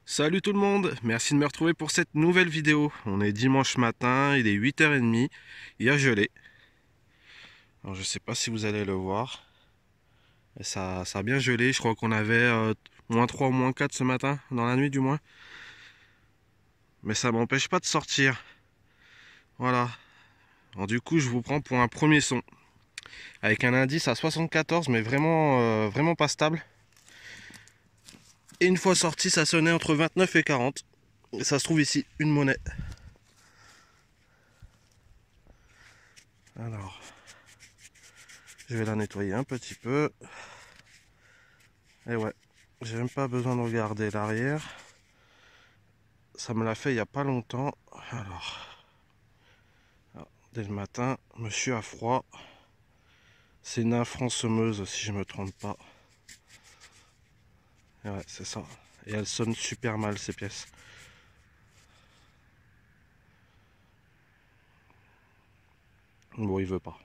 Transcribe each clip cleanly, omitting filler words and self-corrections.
Salut tout le monde, merci de me retrouver pour cette nouvelle vidéo. On est dimanche matin, il est 8h30, il a gelé. Alors je sais pas si vous allez le voir. Ça a bien gelé, je crois qu'on avait -3 ou -4 ce matin, dans la nuit du moins. Mais ça m'empêche pas de sortir. Voilà. Alors du coup je vous prends pour un premier son. Avec un indice à 74 mais vraiment pas stable. Et une fois sorti ça sonnait entre 29 et 40. Et ça se trouve ici, une monnaie. Alors, je vais la nettoyer un petit peu. Et ouais, j'ai même pas besoin de regarder l'arrière. Ça me l'a fait il n'y a pas longtemps. Alors, dès le matin, monsieur a froid. C'est une infransemeuse si je me trompe pas. Et ouais, c'est ça. Et elle sonne super mal ces pièces. Bon, il veut pas.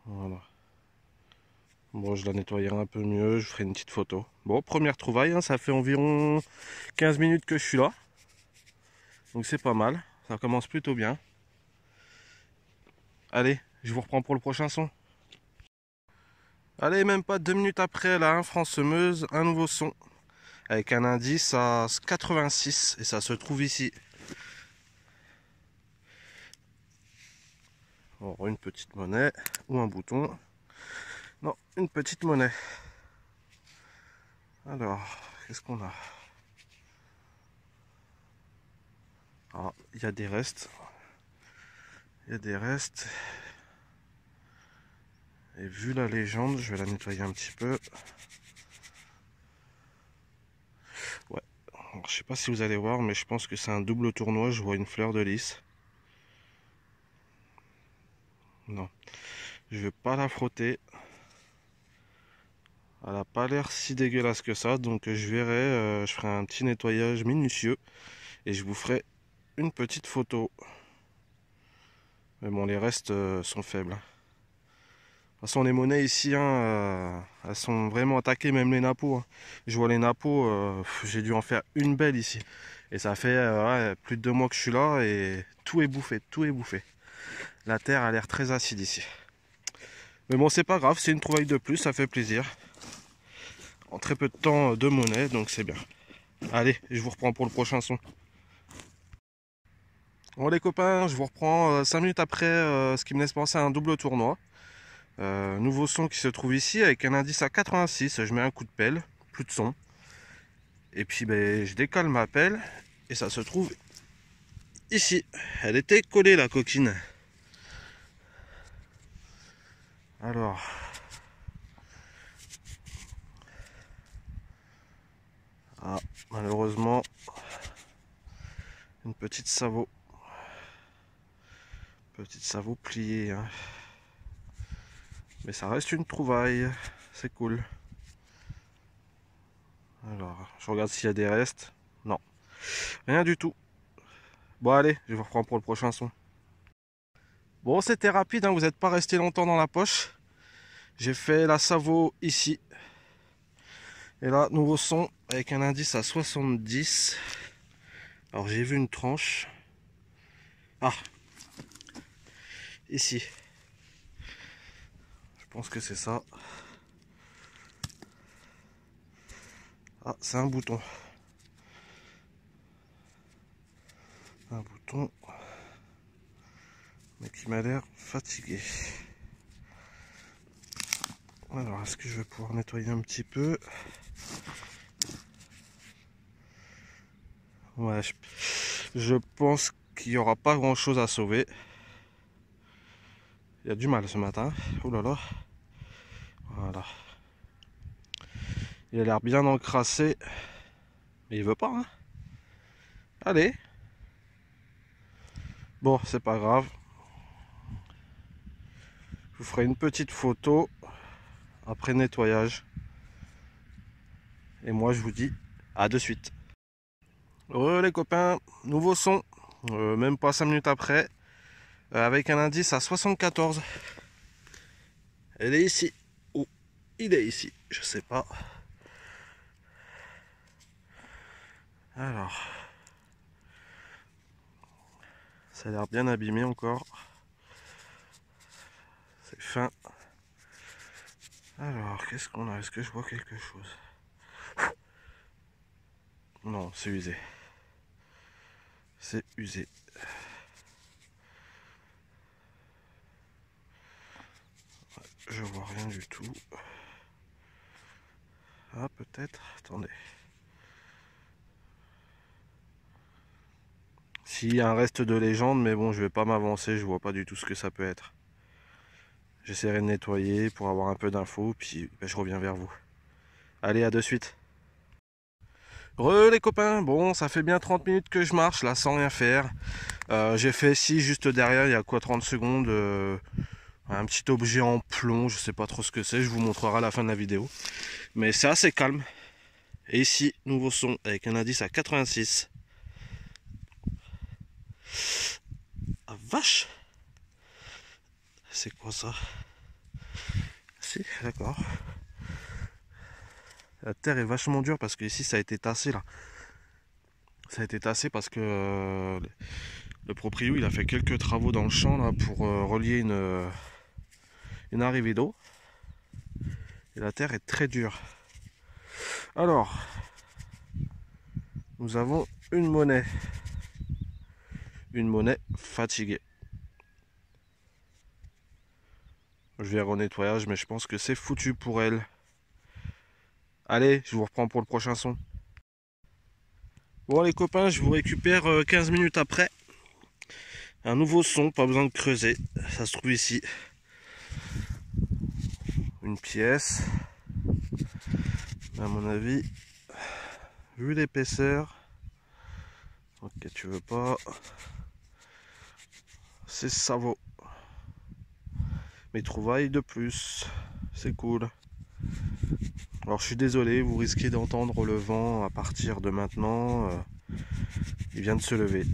Voilà. Bon, je la nettoyerai un peu mieux, je ferai une petite photo. Bon, première trouvaille, hein, ça fait environ 15 minutes que je suis là. Donc c'est pas mal, ça commence plutôt bien. Allez, je vous reprends pour le prochain son. Allez, même pas 2 minutes après, la infransemeuse, un nouveau son. Avec un indice à 86, et ça se trouve ici. Alors, une petite monnaie, ou un bouton. Non, une petite monnaie. Alors, qu'est-ce qu'on a? Ah, il y a des restes. Il y a des restes. Et vu la légende, je vais la nettoyer un petit peu. Ouais. Alors, je sais pas si vous allez voir, mais je pense que c'est un double tournoi. Je vois une fleur de lys. Non. Je vais pas la frotter. Elle n'a pas l'air si dégueulasse que ça. Donc je verrai. Je ferai un petit nettoyage minutieux. Et je vous ferai une petite photo. Mais bon, les restes sont faibles. De toute façon, les monnaies ici, hein, elles sont vraiment attaquées, même les nappos. Hein. Je vois les nappos, j'ai dû en faire une belle ici. Et ça fait ouais, plus de 2 mois que je suis là et tout est bouffé, tout est bouffé. La terre a l'air très acide ici. Mais bon, c'est pas grave, c'est une trouvaille de plus, ça fait plaisir. En très peu de temps, de monnaie, donc c'est bien. Allez, je vous reprends pour le prochain son. Bon les copains, je vous reprends 5 minutes après ce qui me laisse penser à un double tournoi. Nouveau son qui se trouve ici avec un indice à 86. Je mets un coup de pelle, plus de son. Et puis ben, je décolle ma pelle et ça se trouve ici. Elle était collée la coquine. Alors. Ah, malheureusement, une petite sabot. Petite sabot pliée. Hein. Mais ça reste une trouvaille. C'est cool. Alors, je regarde s'il y a des restes. Non. Rien du tout. Bon, allez, je vous reprends pour le prochain son. Bon, c'était rapide, hein, vous n'êtes pas resté longtemps dans la poche. J'ai fait la sabot ici. Et là, nouveau son avec un indice à 70. Alors, j'ai vu une tranche. Ah, ici. Je pense que c'est ça. Ah, c'est un bouton. Un bouton. Mais qui m'a l'air fatigué. Alors, est-ce que je vais pouvoir nettoyer un petit peu? Ouais, je pense qu'il n'y aura pas grand chose à sauver. Il y a du mal ce matin. Oh là là. Voilà. Il a l'air bien encrassé. Mais il veut pas, hein. Allez. Bon, c'est pas grave. Je vous ferai une petite photo. après nettoyage. Et moi je vous dis à de suite. Les copains, nouveau son, même pas 5 minutes après, avec un indice à 74. Elle est ici, ou il est ici, je sais pas. Alors, ça a l'air bien abîmé encore. C'est fin. Alors, qu'est-ce qu'on a? Est-ce que je vois quelque chose? Non, c'est usé. C'est usé. Je vois rien du tout. Ah, peut-être. Attendez. S'il y a un reste de légende, mais bon, je vais pas m'avancer, je vois pas du tout ce que ça peut être. J'essaierai de nettoyer pour avoir un peu d'infos, puis je reviens vers vous. Allez, à de suite. Les copains, bon, ça fait bien 30 minutes que je marche là sans rien faire. J'ai fait ici, juste derrière, il y a quoi, 30 secondes, un petit objet en plomb, je sais pas trop ce que c'est, je vous montrerai à la fin de la vidéo. Mais c'est assez calme. Et ici, nouveau son avec un indice à 86. Ah vache! C'est quoi ça? Si, d'accord. La terre est vachement dure parce que ici ça a été tassé là. Ça a été tassé parce que le proprio il a fait quelques travaux dans le champ là pour relier une arrivée d'eau. Et la terre est très dure. Alors, nous avons une monnaie. Une monnaie fatiguée. Je vais au nettoyage, mais je pense que c'est foutu pour elle. Allez, je vous reprends pour le prochain son. Bon les copains, je vous récupère 15 minutes après. Un nouveau son, pas besoin de creuser. Ça se trouve ici. Une pièce. À mon avis, vu l'épaisseur, ok, tu veux pas, c'est ça vaut. Mes trouvailles de plus, c'est cool. Alors je suis désolé, vous risquez d'entendre le vent à partir de maintenant. Il vient de se lever.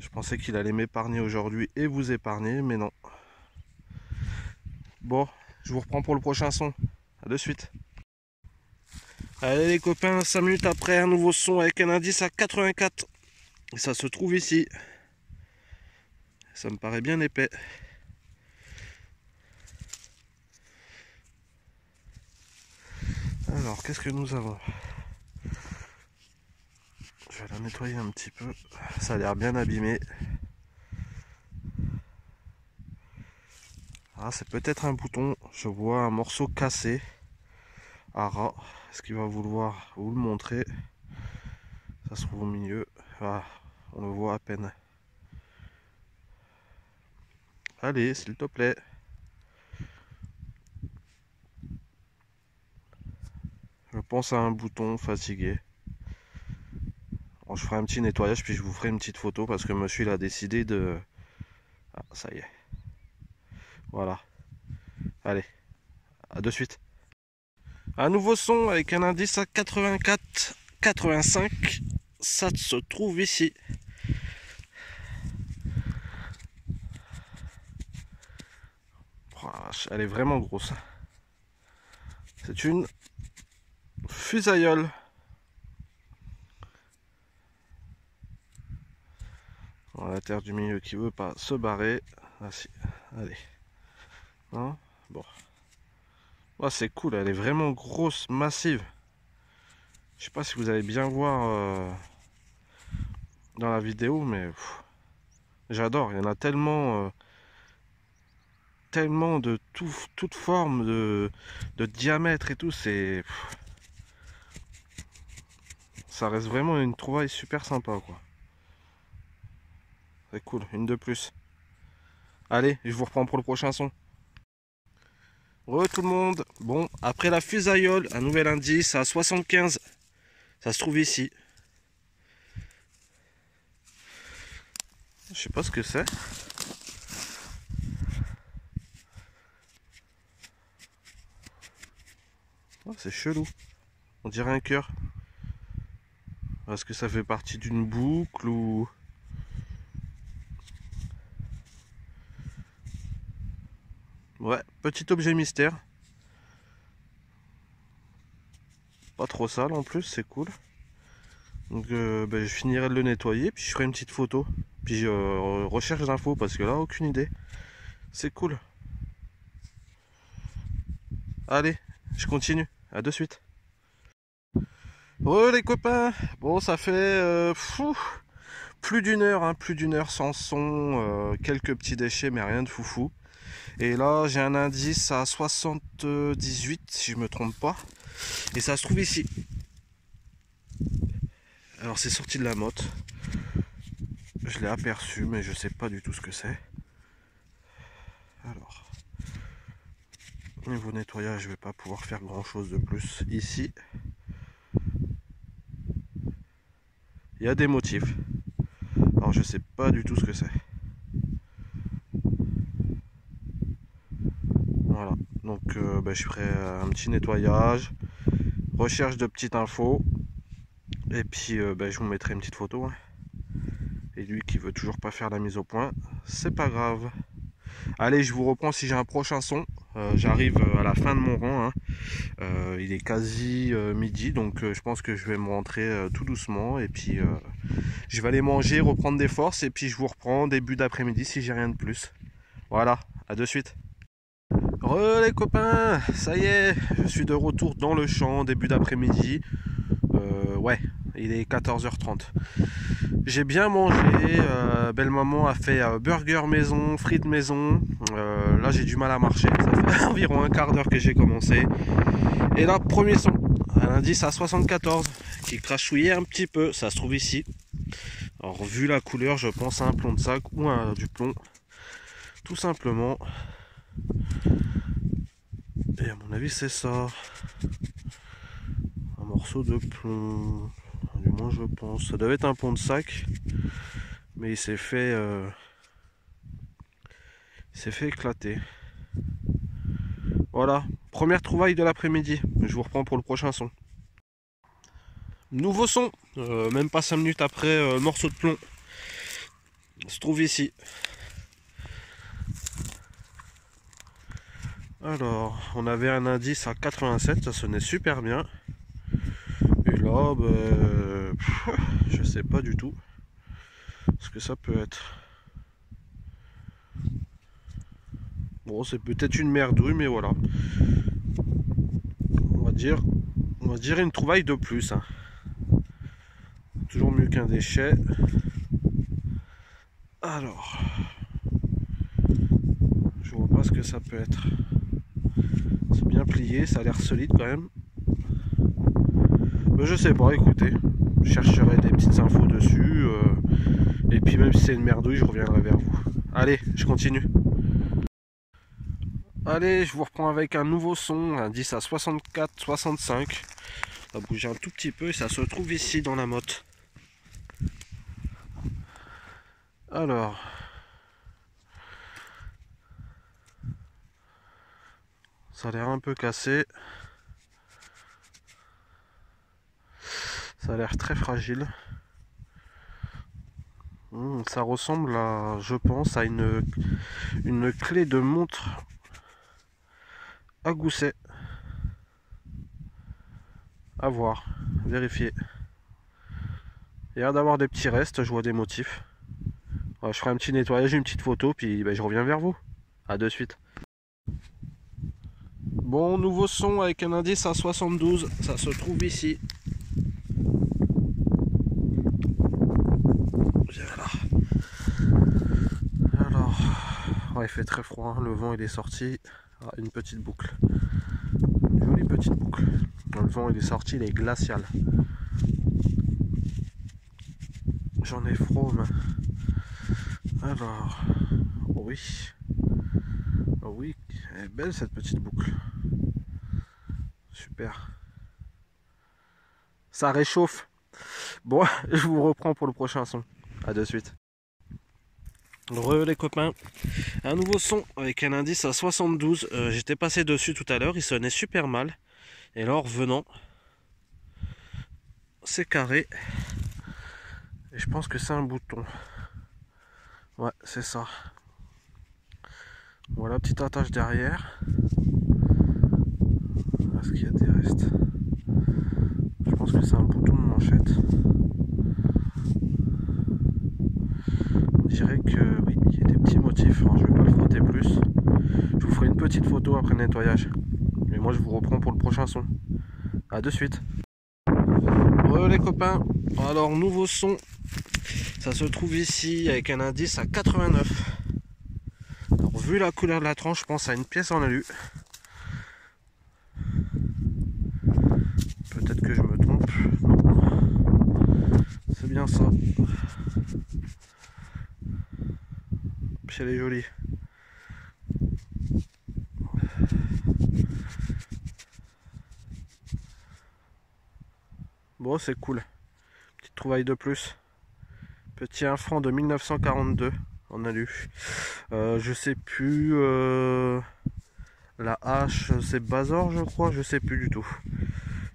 Je pensais qu'il allait m'épargner aujourd'hui et vous épargner, mais non. Bon, je vous reprends pour le prochain son. A de suite. Allez les copains, 5 minutes après, un nouveau son avec un indice à 84. Et ça se trouve ici. Ça me paraît bien épais. Alors, qu'est-ce que nous avons? Je vais la nettoyer un petit peu. Ça a l'air bien abîmé. Ah, c'est peut-être un bouton. Je vois un morceau cassé. À ras. Est-ce qu'il va vouloir vous le montrer? Ça se trouve au milieu. Ah, on le voit à peine. Allez, s'il te plaît. Je pense à un bouton fatigué. Bon, je ferai un petit nettoyage puis je vous ferai une petite photo parce que monsieur il a décidé de... Ah, ça y est. Voilà. Allez, à de suite. Un nouveau son avec un indice à 84, 85. Ça se trouve ici. Oh, la vache, elle est vraiment grosse. C'est une fusaïole. La terre du milieu qui veut pas se barrer. Ah si, allez. Non, bon. Oh, c'est cool, elle est vraiment grosse, massive. Je sais pas si vous allez bien voir dans la vidéo, mais j'adore. Il y en a tellement, tellement de toutes formes, de diamètre et tout. Ça reste vraiment une trouvaille super sympa, quoi. C'est cool, une de plus. Allez, je vous reprends pour le prochain son. Re tout le monde. Bon, après la fusaïole, un nouvel indice à 75. Ça se trouve ici. Je sais pas ce que c'est. Oh, c'est chelou. On dirait un cœur. Est-ce que ça fait partie d'une boucle ou... Ouais, petit objet mystère. Pas trop sale en plus, c'est cool. Donc je finirai de le nettoyer, puis je ferai une petite photo. Puis je recherche d'infos parce que là, aucune idée. C'est cool. Allez, je continue. À de suite. Oh les copains. Bon, ça fait plus d'une heure, hein, plus d'une heure sans son, quelques petits déchets, mais rien de foufou. Et là, j'ai un indice à 78, si je me trompe pas. Et ça se trouve ici. Alors c'est sorti de la motte. Je l'ai aperçu, mais je sais pas du tout ce que c'est. Alors, au niveau nettoyage, je vais pas pouvoir faire grand chose de plus. Ici, il y a des motifs. Alors je sais pas du tout ce que c'est. Voilà, donc je ferai un petit nettoyage, recherche de petites infos, et puis je vous mettrai une petite photo. Hein. Et lui qui veut toujours pas faire la mise au point, c'est pas grave. Allez, je vous reprends si j'ai un prochain son. J'arrive à la fin de mon rang. Hein. Il est quasi midi, donc je pense que je vais me rentrer tout doucement. Et puis je vais aller manger, reprendre des forces. Et puis je vous reprends début d'après-midi si j'ai rien de plus. Voilà, à de suite. Re les copains, ça y est, je suis de retour dans le champ, début d'après-midi. Ouais, il est 14h30. J'ai bien mangé, belle maman a fait burger maison, frites maison. Là j'ai du mal à marcher, ça fait environ un quart d'heure que j'ai commencé. Et là, premier son, un indice à 74 qui crachouillait un petit peu, ça se trouve ici. Alors vu la couleur, je pense à un plomb de sac ou à du plomb, tout simplement. Et à mon avis c'est ça, un morceau de plomb, du moins je pense. Ça devait être un plomb de sac, mais il s'est fait éclater. Voilà, première trouvaille de l'après-midi. Je vous reprends pour le prochain son. Nouveau son, même pas 5 minutes après, morceau de plomb. Se trouve ici. Alors, on avait un indice à 87, ça sonnait super bien. Et là, je sais pas du tout ce que ça peut être. Bon, c'est peut-être une merdouille, mais voilà. On va dire une trouvaille de plus. Hein. Toujours mieux qu'un déchet. Alors, je vois pas ce que ça peut être. C'est bien plié, ça a l'air solide quand même. Mais je sais pas, écoutez. Je chercherai des petites infos dessus. Et puis même si c'est une merdouille, je reviendrai vers vous. Allez, je continue. Allez, je vous reprends avec un nouveau son, un 10 à 64, 65. Ça va bouger un tout petit peu et ça se trouve ici dans la motte. Alors. Ça a l'air un peu cassé. Ça a l'air très fragile. Ça ressemble à, je pense, à une clé de montre à gousset. À voir, vérifier. Il y a l'air d'avoir des petits restes, je vois des motifs. Ouais, je ferai un petit nettoyage, une petite photo, puis je reviens vers vous. A de suite. Bon, nouveau son avec un indice à 72, ça se trouve ici. Voilà. Alors, ouais, il fait très froid, le vent il est sorti. Ah, une petite boucle. Une jolie petite boucle. Le vent il est sorti, il est glacial. J'en ai frôme. Alors, oui. Oh oui, elle est belle cette petite boucle. Super. Ça réchauffe. Bon, je vous reprends pour le prochain son. A de suite. Re les copains. Un nouveau son avec un indice à 72. J'étais passé dessus tout à l'heure, il sonnait super mal. Et là en revenant, c'est carré. Et je pense que c'est un bouton. Ouais, c'est ça. Voilà, petite attache derrière. Est-ce qu'il y a des restes? Je pense que c'est un bouton de manchette. On dirait que oui, il y a des petits motifs. Alors, je vais pas le frotter plus. Je vous ferai une petite photo après le nettoyage. Mais moi je vous reprends pour le prochain son. A de suite. Les copains, alors nouveau son. Ça se trouve ici avec un indice à 89. Alors, vu la couleur de la tranche, je pense à une pièce en alu. Peut-être que je me trompe. Non. C'est bien ça. Puis elle est jolie. Bon, c'est cool. Petite trouvaille de plus. Petit 1 franc de 1942 en alu. Je sais plus. La hache, c'est Bazor, je crois. Je sais plus du tout.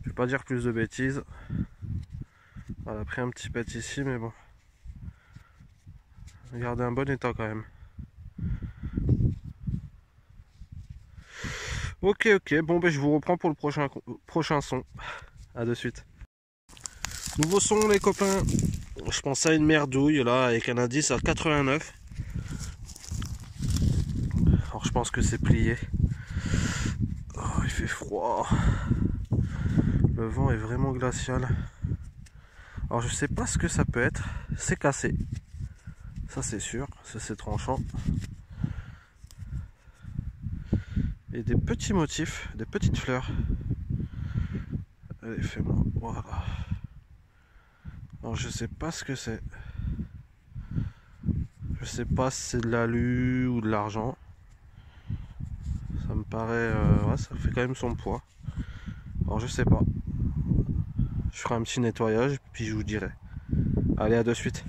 Je vais pas dire plus de bêtises. Elle a pris un petit pet ici, mais bon. Regardez, un bon état quand même. Ok, bon ben je vous reprends pour le prochain son. A de suite. Nouveau son les copains. Je pense à une merdouille là avec un indice à 89. Alors je pense que c'est plié. Oh, il fait froid. Le vent est vraiment glacial. Alors je sais pas ce que ça peut être. C'est cassé. Ça c'est sûr. Ça c'est tranchant. Et des petits motifs, des petites fleurs. Allez, fais-moi. Voilà. Alors je sais pas ce que c'est. Je sais pas si c'est de l'alu ou de l'argent. Ça me paraît... ouais, ça fait quand même son poids. Alors je sais pas. Je ferai un petit nettoyage puis je vous dirai. Allez, à de suite.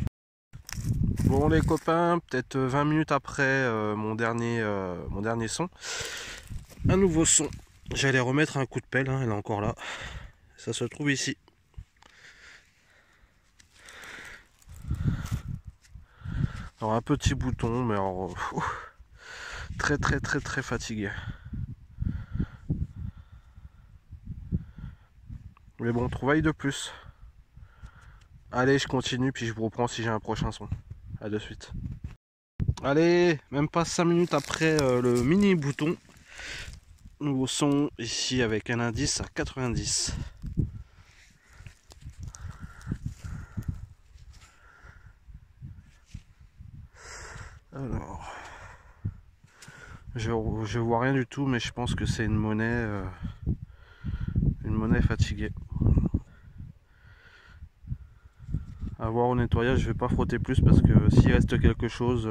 Bon les copains, peut-être 20 minutes après mon dernier son. Un nouveau son. J'allais remettre un coup de pelle, hein, elle est encore là. Ça se trouve ici. Alors un petit bouton, mais alors, très fatigué. Mais bon, trouvaille de plus. Allez, je continue, puis je vous reprends si j'ai un prochain son. A de suite. Allez, même pas 5 minutes après le mini bouton. Nouveau son ici avec un indice à 90. Alors, je vois rien du tout, mais je pense que c'est une monnaie fatiguée. À voir au nettoyage, je vais pas frotter plus parce que s'il reste quelque chose,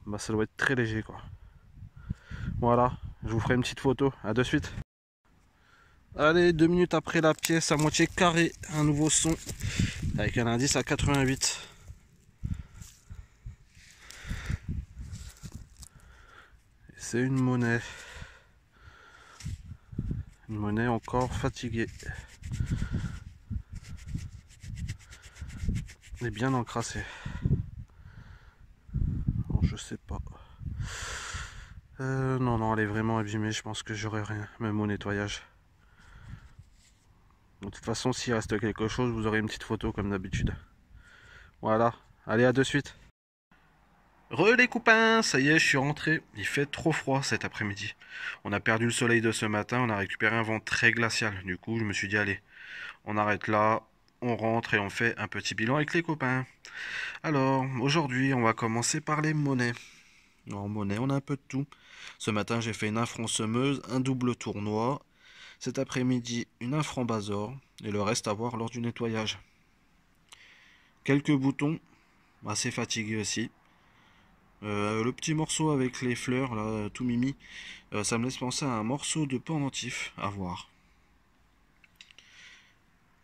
bah ça doit être très léger quoi. Voilà, je vous ferai une petite photo. À de suite. Allez, 2 minutes après la pièce à moitié carrée, un nouveau son avec un indice à 88. C'est une monnaie. Une monnaie encore fatiguée. Elle est bien encrassée. Non, je sais pas. Non, elle est vraiment abîmée. Je pense que j'aurai rien, même au nettoyage. De toute façon, s'il reste quelque chose, vous aurez une petite photo comme d'habitude. Voilà. Allez, à de suite. Les copains, ça y est, je suis rentré. Il fait trop froid cet après-midi. On a perdu le soleil de ce matin, on a récupéré un vent très glacial. Du coup, je me suis dit, allez, on arrête là, on rentre et on fait un petit bilan avec les copains. Alors, aujourd'hui, on va commencer par les monnaies. En monnaie, on a un peu de tout. Ce matin, j'ai fait une 1 franc semeuse, un double tournoi. Cet après-midi, une 1 franc Bazor. Et le reste à voir lors du nettoyage. Quelques boutons, assez fatigués aussi. Le petit morceau avec les fleurs, là, tout mimi, ça me laisse penser à un morceau de pendentif à voir.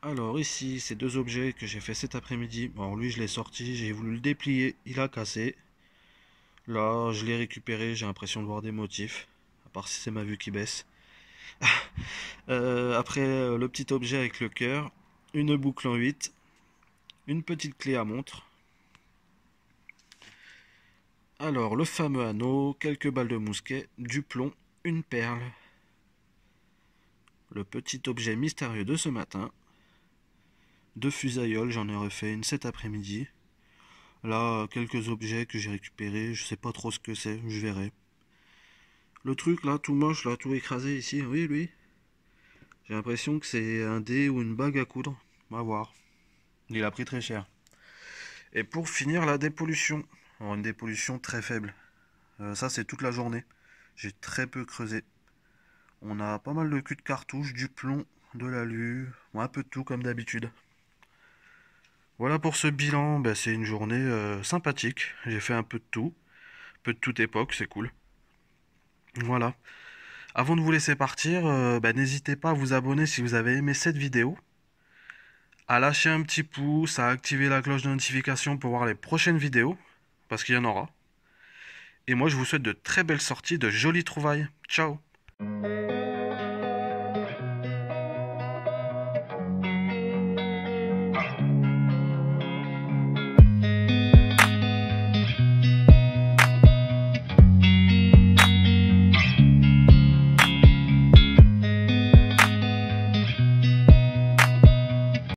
Alors ici, ces deux objets que j'ai fait cet après-midi. Bon, lui, je l'ai sorti, j'ai voulu le déplier, il a cassé. Là, je l'ai récupéré, j'ai l'impression de voir des motifs, à part si c'est ma vue qui baisse. Après le petit objet avec le cœur, une boucle en 8, une petite clé à montre. Alors le fameux anneau, quelques balles de mousquet, du plomb, une perle. Le petit objet mystérieux de ce matin. Deux fusailloles, j'en ai refait une cet après-midi. Là, quelques objets que j'ai récupérés, je sais pas trop ce que c'est, je verrai. Le truc là, tout moche, là, tout écrasé ici, oui, lui. J'ai l'impression que c'est un dé ou une bague à coudre. On va voir. Il a pris très cher. Et pour finir, la dépollution. Alors, une dépollution très faible. Ça, c'est toute la journée. J'ai très peu creusé. On a pas mal de cul de cartouche, du plomb, de l'alu, un peu de tout comme d'habitude. Voilà pour ce bilan, bah, c'est une journée sympathique. J'ai fait un peu de toute époque, c'est cool. Voilà. Avant de vous laisser partir, bah, n'hésitez pas à vous abonner si vous avez aimé cette vidéo, à lâcher un petit pouce, à activer la cloche de notification pour voir les prochaines vidéos, parce qu'il y en aura. Et moi, je vous souhaite de très belles sorties, de jolies trouvailles. Ciao!